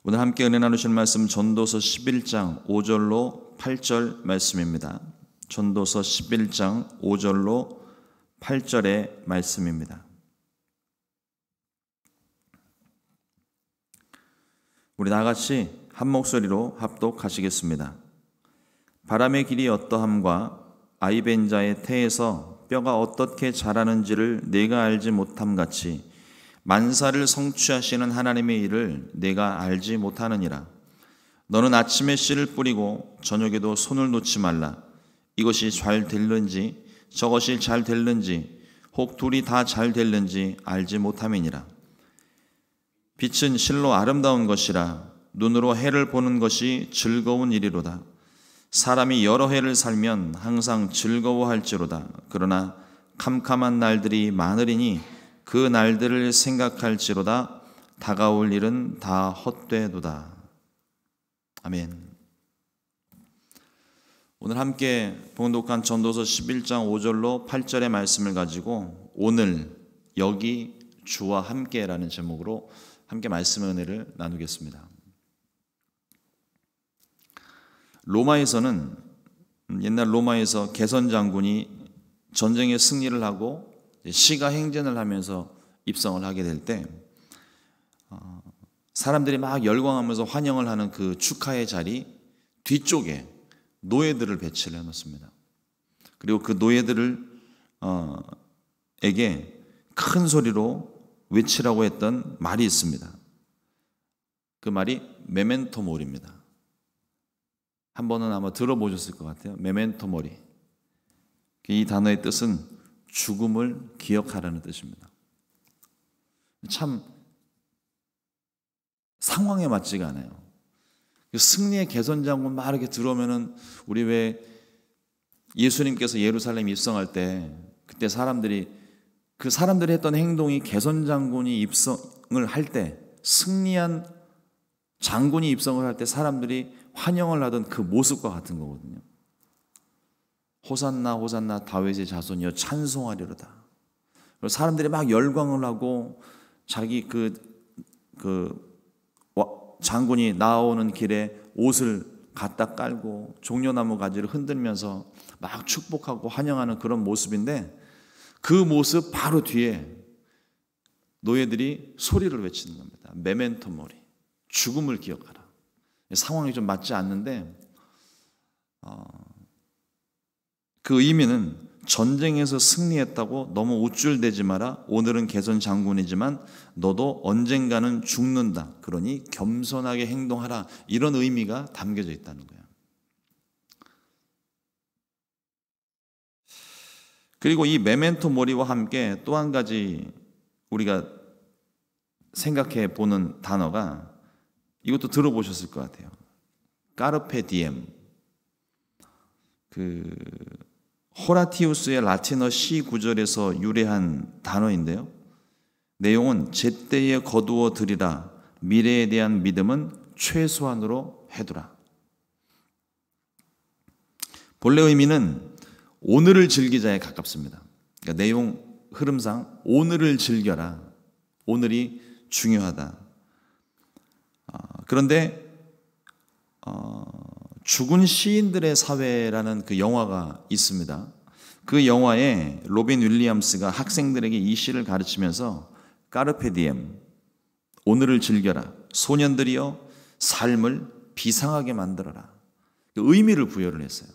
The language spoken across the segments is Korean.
오늘 함께 은혜 나누실 말씀 전도서 11장 5절로 8절 말씀입니다. 전도서 11장 5절로 8절의 말씀입니다. 우리 다같이 한 목소리로 합독하시겠습니다. 바람의 길이 어떠함과 아이벤자의 태에서 뼈가 어떻게 자라는지를 내가 알지 못함 같이 만사를 성취하시는 하나님의 일을 내가 알지 못하느니라. 너는 아침에 씨를 뿌리고 저녁에도 손을 놓지 말라. 이것이 잘 될는지 저것이 잘 될는지 혹 둘이 다 잘 될는지 알지 못함이니라. 빛은 실로 아름다운 것이라. 눈으로 해를 보는 것이 즐거운 일이로다. 사람이 여러 해를 살면 항상 즐거워할지로다. 그러나 캄캄한 날들이 많으리니 그 날들을 생각할지로다. 다가올 일은 다 헛되도다. 아멘. 오늘 함께 봉독한 전도서 11장 5절로 8절의 말씀을 가지고 오늘 여기 주와 함께라는 제목으로 함께 말씀의 은혜를 나누겠습니다. 로마에서는 옛날 로마에서 개선 장군이 전쟁에 승리를 하고 시가 행진을 하면서 입성을 하게 될 때 사람들이 막 열광하면서 환영을 하는 그 축하의 자리 뒤쪽에 노예들을 배치를 해놓습니다. 그리고 그 노예들을 에게 큰 소리로 외치라고 했던 말이 있습니다. 그 말이 메멘토 모리입니다. 한 번은 아마 들어보셨을 것 같아요. 메멘토 모리. 이 단어의 뜻은 죽음을 기억하라는 뜻입니다. 참 상황에 맞지가 않아요. 승리의 개선장군 막 이렇게 들어오면은 우리 왜 예수님께서 예루살렘 입성할 때 그때 사람들이 했던 행동이 개선장군이 입성을 할 때 승리한 장군이 입성을 할 때 사람들이 환영을 하던 그 모습과 같은 거거든요. 호산나 호산나 다윗의 자손이여 찬송하리로다. 사람들이 막 열광을 하고 자기 장군이 나오는 길에 옷을 갖다 깔고 종려나무 가지를 흔들면서 막 축복하고 환영하는 그런 모습인데 그 모습 바로 뒤에 노예들이 소리를 외치는 겁니다. 메멘토 모리. 죽음을 기억하라. 상황이 좀 맞지 않는데 그 의미는 전쟁에서 승리했다고 너무 우쭐대지 마라. 오늘은 개선 장군이지만 너도 언젠가는 죽는다. 그러니 겸손하게 행동하라. 이런 의미가 담겨져 있다는 거예요. 그리고 이 메멘토 모리와 함께 또 한 가지 우리가 생각해 보는 단어가 이것도 들어보셨을 것 같아요. 까르페 디엠. 호라티우스의 라틴어 시 구절에서 유래한 단어인데요. 내용은 제때에 거두어 들이라. 미래에 대한 믿음은 최소한으로 해두라. 본래 의미는 오늘을 즐기자에 가깝습니다. 그러니까 내용 흐름상 오늘을 즐겨라. 오늘이 중요하다. 그런데 죽은 시인들의 사회라는 그 영화가 있습니다. 그 영화에 로빈 윌리엄스가 학생들에게 이 시를 가르치면서 까르페 디엠, 오늘을 즐겨라. 소년들이여 삶을 비상하게 만들어라. 그 의미를 부여를 했어요.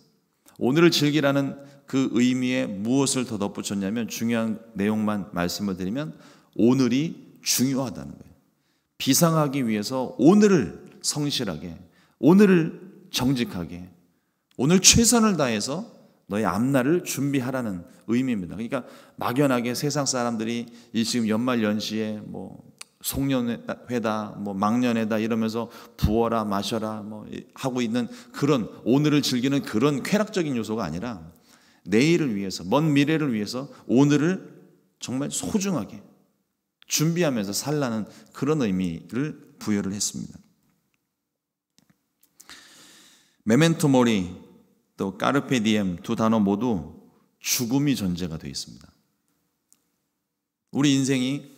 오늘을 즐기라는 그 의미에 무엇을 더 덧붙였냐면 중요한 내용만 말씀을 드리면 오늘이 중요하다는 거예요. 비상하기 위해서 오늘을 성실하게, 오늘을 정직하게, 오늘 최선을 다해서 너의 앞날을 준비하라는 의미입니다. 그러니까 막연하게 세상 사람들이 이 지금 연말 연시에 송년회다, 막년회다 이러면서 부어라 마셔라 하고 있는 그런 오늘을 즐기는 그런 쾌락적인 요소가 아니라 내일을 위해서, 먼 미래를 위해서 오늘을 정말 소중하게 준비하면서 살라는 그런 의미를 부여를 했습니다. 메멘토 모리 또 까르페 디엠 두 단어 모두 죽음이 전제가 되어 있습니다. 우리 인생이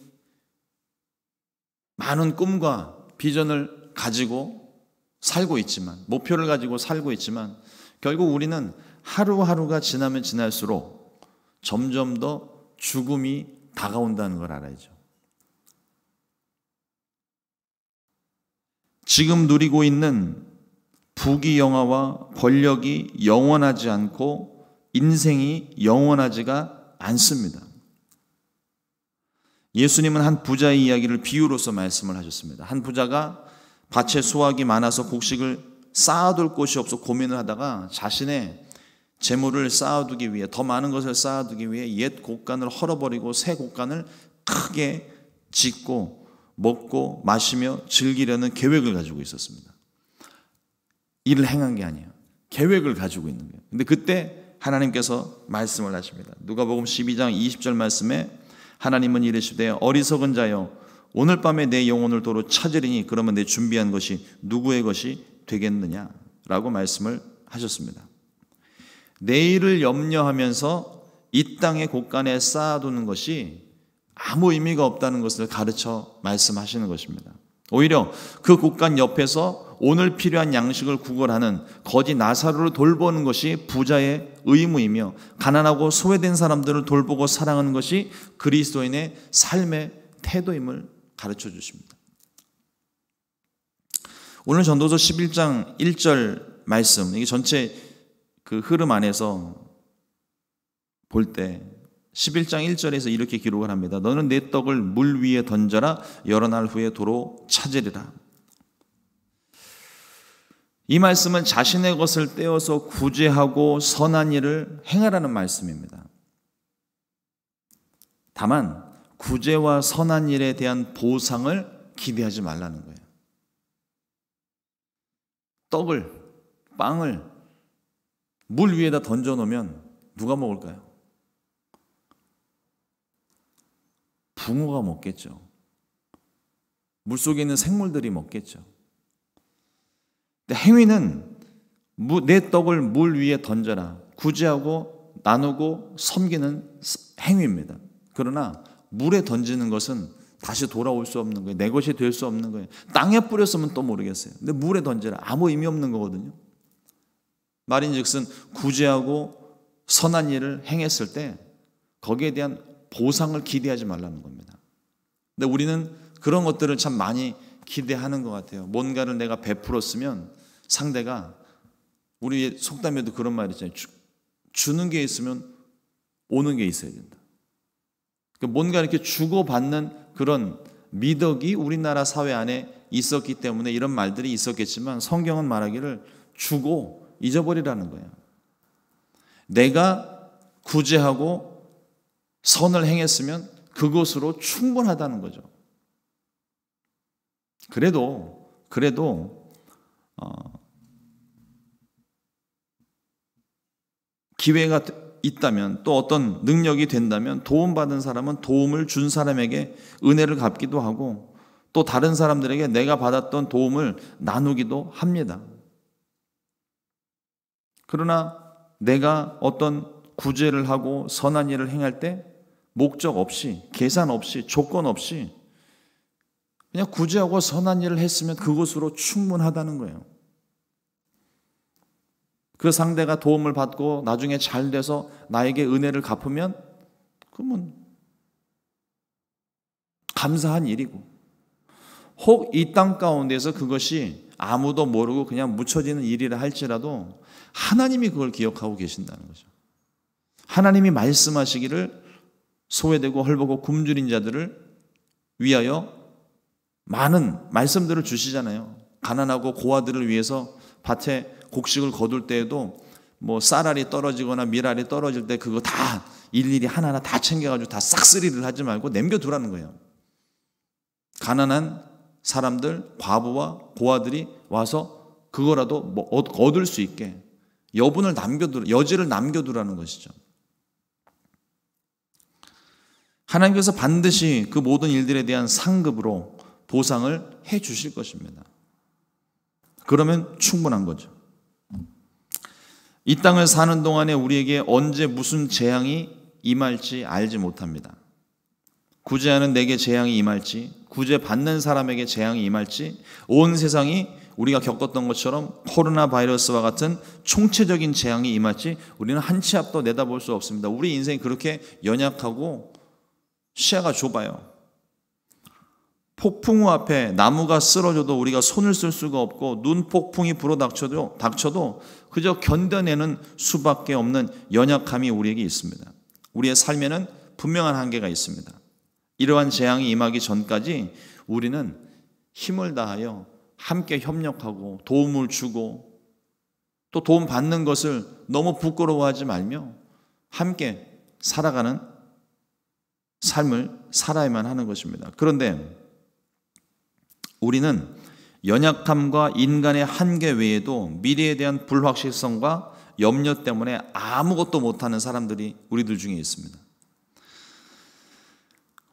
많은 꿈과 비전을 가지고 살고 있지만, 목표를 가지고 살고 있지만 결국 우리는 하루하루가 지나면 지날수록 점점 더 죽음이 다가온다는 걸 알아야죠. 지금 누리고 있는 부귀영화와 권력이 영원하지 않고 인생이 영원하지가 않습니다. 예수님은 한 부자의 이야기를 비유로서 말씀을 하셨습니다. 한 부자가 밭에 수확이 많아서 곡식을 쌓아둘 곳이 없어 고민을 하다가 자신의 재물을 쌓아두기 위해, 더 많은 것을 쌓아두기 위해 옛 곡간을 헐어버리고 새 곡간을 크게 짓고 먹고 마시며 즐기려는 계획을 가지고 있었습니다. 일을 행한 게 아니에요. 계획을 가지고 있는 거예요. 근데 그때 하나님께서 말씀을 하십니다. 누가복음 12장 20절 말씀에 하나님은 이르시되 어리석은 자여 오늘 밤에 내 영혼을 도로 찾으리니 그러면 내 준비한 것이 누구의 것이 되겠느냐 라고 말씀을 하셨습니다. 내일을 염려하면서 이 땅의 곳간에 쌓아두는 것이 아무 의미가 없다는 것을 가르쳐 말씀하시는 것입니다. 오히려 그 곳간 옆에서 오늘 필요한 양식을 구걸하는 거지 나사로를 돌보는 것이 부자의 의무이며 가난하고 소외된 사람들을 돌보고 사랑하는 것이 그리스도인의 삶의 태도임을 가르쳐 주십니다. 오늘 전도서 11장 1절 말씀, 이게 전체 그 흐름 안에서 볼 때 11장 1절에서 이렇게 기록을 합니다. 너는 내 떡을 물 위에 던져라. 여러 날 후에 도로 찾으리라. 이 말씀은 자신의 것을 떼어서 구제하고 선한 일을 행하라는 말씀입니다. 다만 구제와 선한 일에 대한 보상을 기대하지 말라는 거예요. 떡을, 빵을 물 위에다 던져놓으면 누가 먹을까요? 붕어가 먹겠죠. 물속에 있는 생물들이 먹겠죠. 근데 행위는 내 떡을 물 위에 던져라. 구제하고 나누고 섬기는 행위입니다. 그러나 물에 던지는 것은 다시 돌아올 수 없는 거예요. 내 것이 될 수 없는 거예요. 땅에 뿌렸으면 또 모르겠어요. 근데 물에 던져라. 아무 의미 없는 거거든요. 말인즉슨 구제하고 선한 일을 행했을 때 거기에 대한 보상을 기대하지 말라는 겁니다. 근데 우리는 그런 것들을 참 많이 기대하는 것 같아요. 뭔가를 내가 베풀었으면 상대가, 우리 속담에도 그런 말 있잖아요. 주는 게 있으면 오는 게 있어야 된다. 그러니까 뭔가 이렇게 주고받는 그런 미덕이 우리나라 사회 안에 있었기 때문에 이런 말들이 있었겠지만 성경은 말하기를 주고 잊어버리라는 거예요. 내가 구제하고 선을 행했으면 그것으로 충분하다는 거죠. 그래도 기회가 있다면, 또 어떤 능력이 된다면 도움받은 사람은 도움을 준 사람에게 은혜를 갚기도 하고 또 다른 사람들에게 내가 받았던 도움을 나누기도 합니다. 그러나 내가 어떤 구제를 하고 선한 일을 행할 때 목적 없이, 계산 없이, 조건 없이 그냥 구제하고 선한 일을 했으면 그것으로 충분하다는 거예요. 그 상대가 도움을 받고 나중에 잘 돼서 나에게 은혜를 갚으면 그러면 감사한 일이고, 혹 이 땅 가운데서 그것이 아무도 모르고 그냥 묻혀지는 일이라 할지라도 하나님이 그걸 기억하고 계신다는 거죠. 하나님이 말씀하시기를 소외되고 헐벗고 굶주린 자들을 위하여 많은 말씀들을 주시잖아요. 가난하고 고아들을 위해서 밭에 곡식을 거둘 때에도 뭐 쌀알이 떨어지거나 밀알이 떨어질 때 그거 다 일일이 하나하나 다 챙겨가지고 다 싹쓸이를 하지 말고 남겨두라는 거예요. 가난한 사람들, 과부와 고아들이 와서 그거라도 뭐 얻을 수 있게 여지를 남겨두라는 것이죠. 하나님께서 반드시 그 모든 일들에 대한 상급으로 보상을 해 주실 것입니다. 그러면 충분한 거죠. 이 땅을 사는 동안에 우리에게 언제 무슨 재앙이 임할지 알지 못합니다. 구제하는 내게 재앙이 임할지, 구제받는 사람에게 재앙이 임할지, 온 세상이 우리가 겪었던 것처럼 코로나 바이러스와 같은 총체적인 재앙이 임할지 우리는 한 치 앞도 내다볼 수 없습니다. 우리 인생이 그렇게 연약하고 시야가 좁아요. 폭풍우 앞에 나무가 쓰러져도 우리가 손을 쓸 수가 없고, 눈폭풍이 불어 닥쳐도 그저 견뎌내는 수밖에 없는 연약함이 우리에게 있습니다. 우리의 삶에는 분명한 한계가 있습니다. 이러한 재앙이 임하기 전까지 우리는 힘을 다하여 함께 협력하고 도움을 주고, 또 도움 받는 것을 너무 부끄러워하지 말며 함께 살아가는 삶을 살아야만 하는 것입니다. 그런데 우리는 연약함과 인간의 한계 외에도 미래에 대한 불확실성과 염려 때문에 아무것도 못하는 사람들이 우리들 중에 있습니다.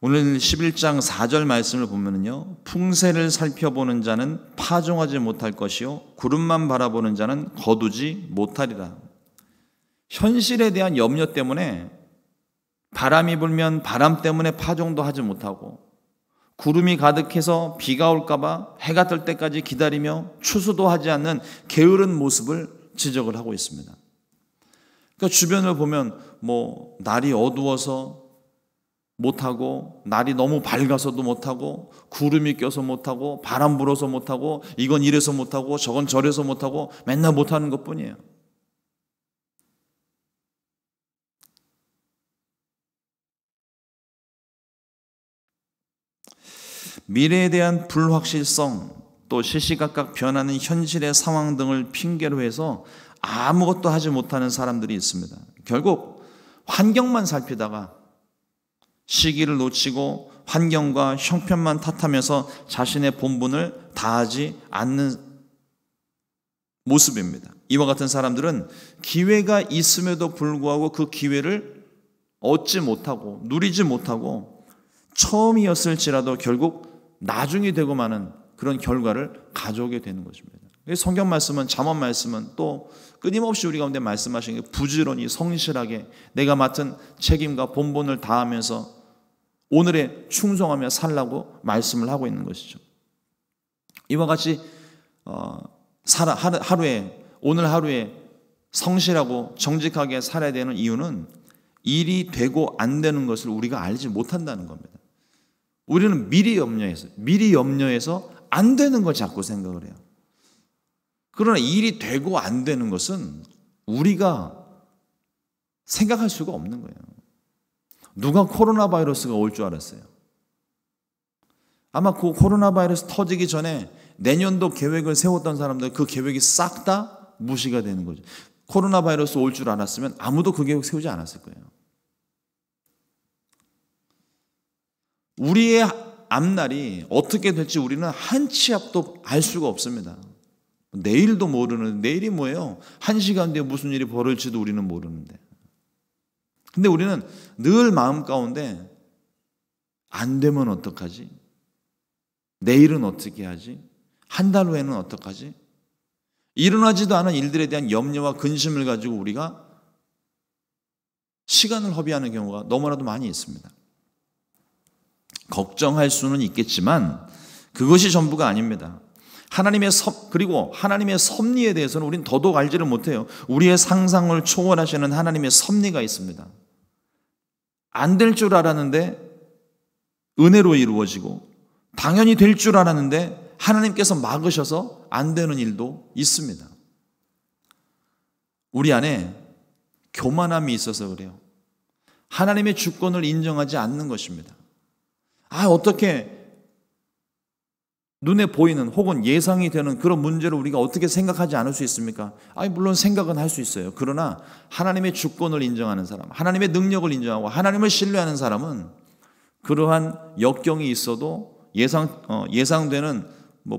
오늘 11장 4절 말씀을 보면요, 풍세를 살펴보는 자는 파종하지 못할 것이요 구름만 바라보는 자는 거두지 못하리라. 현실에 대한 염려 때문에 바람이 불면 바람 때문에 파종도 하지 못하고, 구름이 가득해서 비가 올까봐 해가 뜰 때까지 기다리며 추수도 하지 않는 게으른 모습을 지적을 하고 있습니다. 그러니까 주변을 보면 날이 어두워서 못하고, 날이 너무 밝아서도 못하고, 구름이 껴서 못하고, 바람 불어서 못하고, 이건 이래서 못하고 저건 저래서 못하고, 맨날 못하는 것뿐이에요. 미래에 대한 불확실성, 또 시시각각 변하는 현실의 상황 등을 핑계로 해서 아무것도 하지 못하는 사람들이 있습니다. 결국 환경만 살피다가 시기를 놓치고 환경과 형편만 탓하면서 자신의 본분을 다하지 않는 모습입니다. 이와 같은 사람들은 기회가 있음에도 불구하고 그 기회를 얻지 못하고 누리지 못하고 처음이었을지라도 결국 나중이 되고 마는 그런 결과를 가져오게 되는 것입니다. 성경 말씀은, 잠언 말씀은 또 끊임없이 우리 가운데 말씀하시는 게 부지런히 성실하게 내가 맡은 책임과 본분을 다하면서 오늘에 충성하며 살라고 말씀을 하고 있는 것이죠. 이와 같이 오늘 하루에 성실하고 정직하게 살아야 되는 이유는 일이 되고 안 되는 것을 우리가 알지 못한다는 겁니다. 우리는 미리 염려해서 안 되는 걸 자꾸 생각을 해요. 그러나 일이 되고 안 되는 것은 우리가 생각할 수가 없는 거예요. 누가 코로나 바이러스가 올 줄 알았어요? 아마 그 코로나 바이러스 터지기 전에 내년도 계획을 세웠던 사람들, 그 계획이 싹 다 무시가 되는 거죠. 코로나 바이러스 올 줄 알았으면 아무도 그 계획 세우지 않았을 거예요. 우리의 앞날이 어떻게 될지 우리는 한 치 앞도 알 수가 없습니다. 내일도 모르는, 내일이 뭐예요? 1시간 뒤에 무슨 일이 벌어질지도 우리는 모르는데. 근데 우리는 늘 마음 가운데 안 되면 어떡하지? 내일은 어떻게 하지? 한 달 후에는 어떡하지? 일어나지도 않은 일들에 대한 염려와 근심을 가지고 우리가 시간을 허비하는 경우가 너무나도 많이 있습니다. 걱정할 수는 있겠지만 그것이 전부가 아닙니다. 그리고 하나님의 섭리에 대해서는 우리는 더더욱 알지를 못해요. 우리의 상상을 초월하시는 하나님의 섭리가 있습니다. 안 될 줄 알았는데 은혜로 이루어지고, 당연히 될 줄 알았는데 하나님께서 막으셔서 안 되는 일도 있습니다. 우리 안에 교만함이 있어서 그래요. 하나님의 주권을 인정하지 않는 것입니다. 어떻게 눈에 보이는 혹은 예상이 되는 그런 문제를 우리가 어떻게 생각하지 않을 수 있습니까? 물론 생각은 할 수 있어요. 그러나 하나님의 주권을 인정하는 사람, 하나님의 능력을 인정하고 하나님을 신뢰하는 사람은 그러한 역경이 있어도 예상되는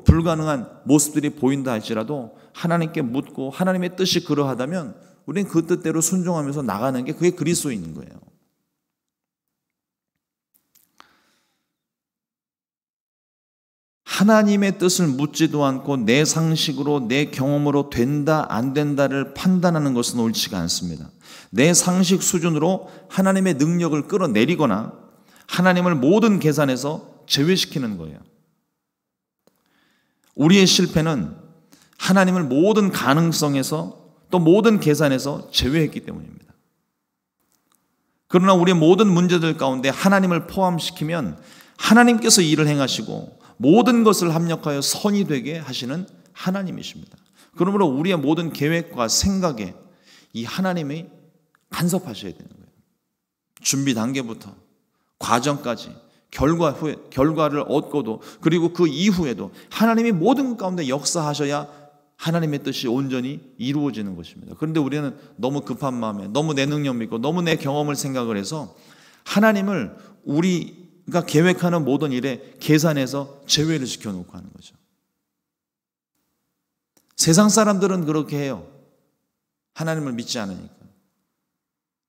불가능한 모습들이 보인다 할지라도 하나님께 묻고 하나님의 뜻이 그러하다면 우리는 그 뜻대로 순종하면서 나가는 게 그게 그리스도인인 거예요. 하나님의 뜻을 묻지도 않고 내 상식으로, 내 경험으로 된다 안 된다를 판단하는 것은 옳지가 않습니다. 내 상식 수준으로 하나님의 능력을 끌어내리거나 하나님을 모든 계산에서 제외시키는 거예요. 우리의 실패는 하나님을 모든 가능성에서 또 모든 계산에서 제외했기 때문입니다. 그러나 우리의 모든 문제들 가운데 하나님을 포함시키면 하나님께서 일을 행하시고 모든 것을 합력하여 선이 되게 하시는 하나님이십니다. 그러므로 우리의 모든 계획과 생각에 이 하나님이 간섭하셔야 되는 거예요. 준비 단계부터 과정까지 결과를 얻고도 그리고 그 이후에도 하나님이 모든 것 가운데 역사하셔야 하나님의 뜻이 온전히 이루어지는 것입니다. 그런데 우리는 너무 급한 마음에 너무 내 능력 믿고 너무 내 경험을 생각을 해서 하나님을 우리가 계획하는 모든 일에 계산해서 제외를 시켜놓고 하는 거죠. 세상 사람들은 그렇게 해요. 하나님을 믿지 않으니까.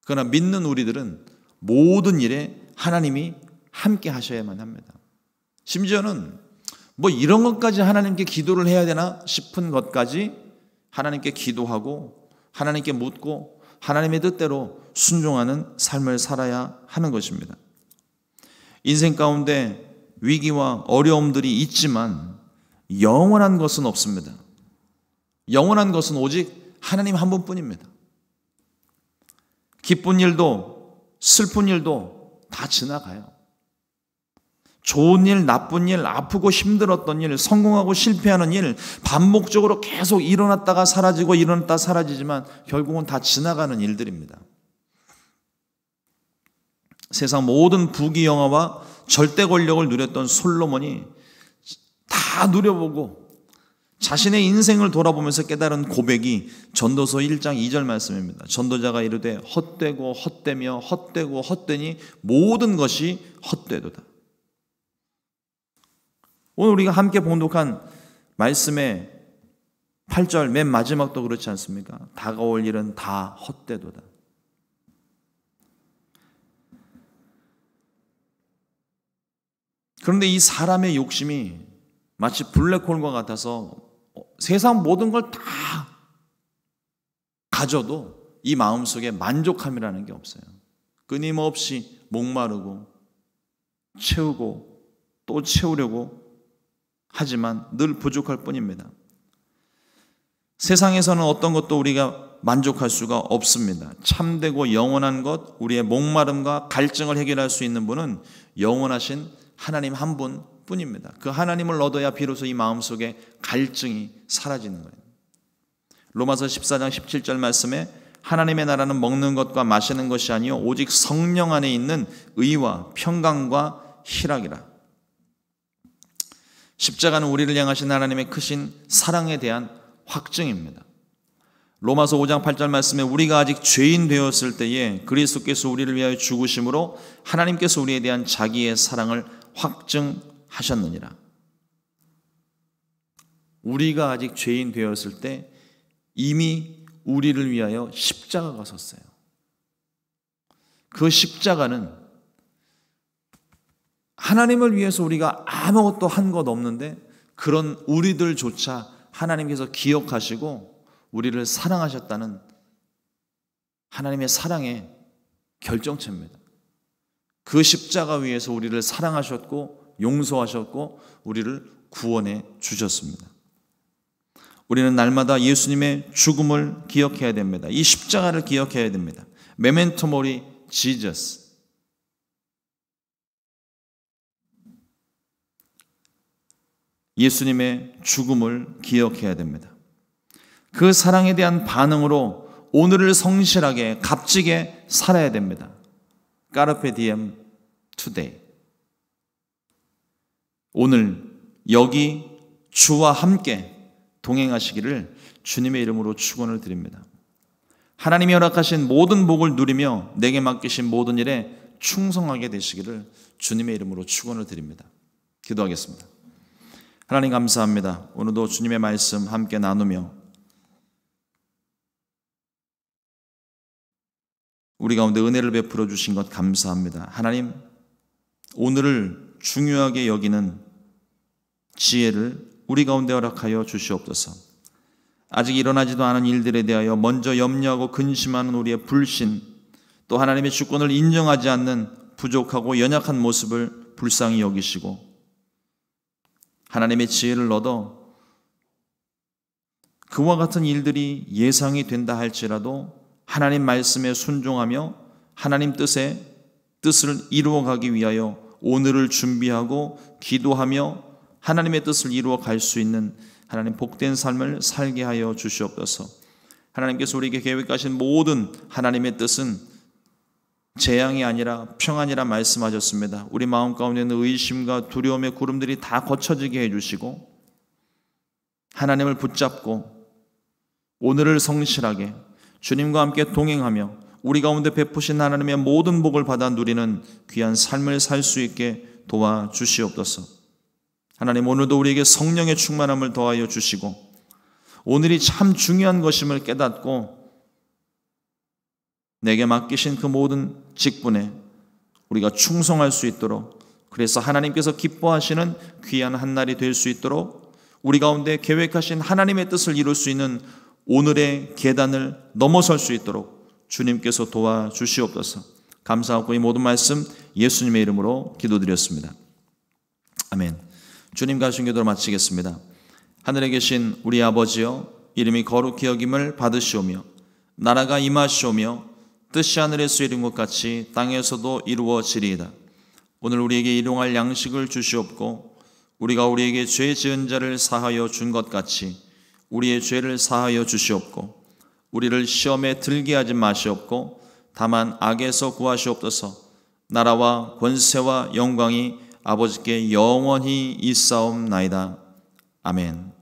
그러나 믿는 우리들은 모든 일에 하나님이 함께 하셔야만 합니다. 심지어는 뭐 이런 것까지 하나님께 기도를 해야 되나 싶은 것까지 하나님께 기도하고 하나님께 묻고 하나님의 뜻대로 순종하는 삶을 살아야 하는 것입니다. 인생 가운데 위기와 어려움들이 있지만 영원한 것은 없습니다. 영원한 것은 오직 하나님 한 분뿐입니다. 기쁜 일도 슬픈 일도 다 지나가요. 좋은 일, 나쁜 일, 아프고 힘들었던 일, 성공하고 실패하는 일 반복적으로 계속 일어났다가 사라지고 일어났다가 사라지지만 결국은 다 지나가는 일들입니다. 세상 모든 부귀영화와 절대 권력을 누렸던 솔로몬이 다 누려보고 자신의 인생을 돌아보면서 깨달은 고백이 전도서 1장 2절 말씀입니다. 전도자가 이르되 헛되고 헛되며 헛되고 헛되니 모든 것이 헛되도다. 오늘 우리가 함께 봉독한 말씀의 8절 맨 마지막도 그렇지 않습니까? 다가올 일은 다 헛되도다. 그런데 이 사람의 욕심이 마치 블랙홀과 같아서 세상 모든 걸 다 가져도 이 마음속에 만족함이라는 게 없어요. 끊임없이 목마르고 채우고 또 채우려고 하지만 늘 부족할 뿐입니다. 세상에서는 어떤 것도 우리가 만족할 수가 없습니다. 참되고 영원한 것, 우리의 목마름과 갈증을 해결할 수 있는 분은 영원하신 하나님 한 분뿐입니다. 그 하나님을 얻어야 비로소 이 마음속에 갈증이 사라지는 거예요. 로마서 14장 17절 말씀에 하나님의 나라는 먹는 것과 마시는 것이 아니요 오직 성령 안에 있는 의와 평강과 희락이라. 십자가는 우리를 향하신 하나님의 크신 사랑에 대한 확증입니다. 로마서 5장 8절 말씀에 우리가 아직 죄인 되었을 때에 그리스도께서 우리를 위하여 죽으심으로 하나님께서 우리에 대한 자기의 사랑을 확증하셨느니라. 우리가 아직 죄인 되었을 때 이미 우리를 위하여 십자가가 섰어요. 그 십자가는 하나님을 위해서 우리가 아무것도 한 것 없는데 그런 우리들조차 하나님께서 기억하시고 우리를 사랑하셨다는 하나님의 사랑의 결정체입니다. 그 십자가 위에서 우리를 사랑하셨고 용서하셨고 우리를 구원해 주셨습니다. 우리는 날마다 예수님의 죽음을 기억해야 됩니다. 이 십자가를 기억해야 됩니다. 메멘토 모리 지저스. 예수님의 죽음을 기억해야 됩니다. 그 사랑에 대한 반응으로 오늘을 성실하게 값지게 살아야 됩니다. 까르페 디엠 투데이. 오늘 여기 주와 함께 동행하시기를 주님의 이름으로 축원을 드립니다. 하나님이 허락하신 모든 복을 누리며 내게 맡기신 모든 일에 충성하게 되시기를 주님의 이름으로 축원을 드립니다. 기도하겠습니다. 하나님 감사합니다. 오늘도 주님의 말씀 함께 나누며 우리 가운데 은혜를 베풀어 주신 것 감사합니다. 하나님, 오늘을 중요하게 여기는 지혜를 우리 가운데 허락하여 주시옵소서. 아직 일어나지도 않은 일들에 대하여 먼저 염려하고 근심하는 우리의 불신, 또 하나님의 주권을 인정하지 않는 부족하고 연약한 모습을 불쌍히 여기시고 하나님의 지혜를 얻어 그와 같은 일들이 예상이 된다 할지라도 하나님 말씀에 순종하며 하나님 뜻을 이루어가기 위하여 오늘을 준비하고 기도하며 하나님의 뜻을 이루어 갈 수 있는 하나님 복된 삶을 살게 하여 주시옵소서. 하나님께서 우리에게 계획하신 모든 하나님의 뜻은 재앙이 아니라 평안이라 말씀하셨습니다. 우리 마음 가운데 있는 의심과 두려움의 구름들이 다 거쳐지게 해주시고 하나님을 붙잡고 오늘을 성실하게 주님과 함께 동행하며 우리 가운데 베푸신 하나님의 모든 복을 받아 누리는 귀한 삶을 살 수 있게 도와주시옵소서. 하나님, 오늘도 우리에게 성령의 충만함을 더하여 주시고 오늘이 참 중요한 것임을 깨닫고 내게 맡기신 그 모든 직분에 우리가 충성할 수 있도록, 그래서 하나님께서 기뻐하시는 귀한 한 날이 될 수 있도록 우리 가운데 계획하신 하나님의 뜻을 이룰 수 있는 오늘의 계단을 넘어설 수 있도록 주님께서 도와주시옵소서. 감사하고 이 모든 말씀 예수님의 이름으로 기도드렸습니다. 아멘. 주님 가신 기도를 마치겠습니다. 하늘에 계신 우리 아버지여, 이름이 거룩히 여김을 받으시오며 나라가 임하시오며 뜻이 하늘에서 이룬 것 같이 땅에서도 이루어지리이다. 오늘 우리에게 일용할 양식을 주시옵고 우리가 우리에게 죄 지은 자를 사하여 준 것 같이 우리의 죄를 사하여 주시옵고 우리를 시험에 들게 하지 마시옵고 다만 악에서 구하시옵소서. 나라와 권세와 영광이 아버지께 영원히 있사옵나이다. 아멘.